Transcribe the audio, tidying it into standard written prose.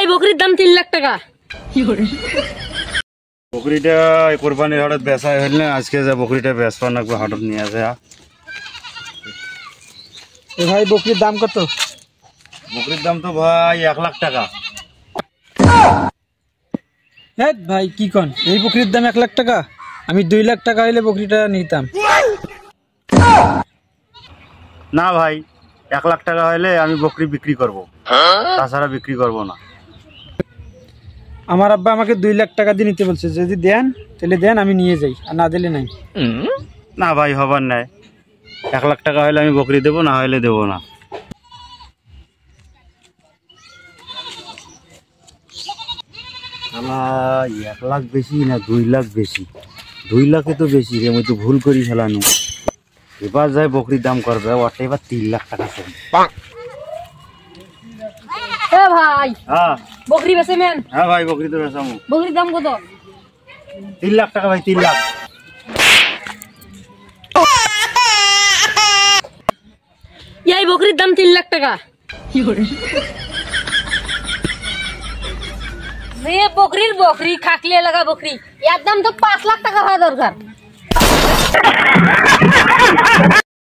এই বকরির দাম 3 লাখ টাকা। বকরিটা কোরবানির হাটত বেচা হইল না, আজকে যে বকরিটা বেচবা নাকবে হাটত নিয়ে আসে। ভাই বকরির দাম কত? বকরির দাম তো ভাই 1 লাখ টাকা। ভাই কি কন, এই বকরির দাম 1 লাখ টাকা? আমি 2 লাখ টাকা হইলে বকরিটা নিতাম। না ভাই, 1 লাখ টাকা হইলে আমি বকরি বিক্রি করব, তাছাড়া বিক্রি করব না। আমার আব্বা আমাকে 2 লাখ টাকা দিয়ে নিতে বলছে, যদি দেন তাহলে দেন, আমি নিয়ে যাই, আর না দিলে নাই। না ভাই, হবার নাই। 1 লাখ টাকা হইলে আমি বকরি দেবো, না হইলে দেবো না। আমার 1 লাখ বেশি না 2 লাখ বেশি? 2 লাখে তো বেশি রে, আমি তো ভুল করি ফেলানো। এবার যাই বকরির দাম করবে, ওটা এবার 3 লাখ টাকা চাই। এ ভাই, হ্যাঁ বকরি বেচেন? হ্যাঁ ভাই, বকরি তো বেচামু। বকরির দাম কত? 3 লাখ টাকা ভাই, 3 লাখ। এই বকরির দাম 3 লাখ টাকা। মেয়ে বকরি খাকলে লাগা বকরি, এর দাম তো 5 লাখ টাকা হওয়া দরকার।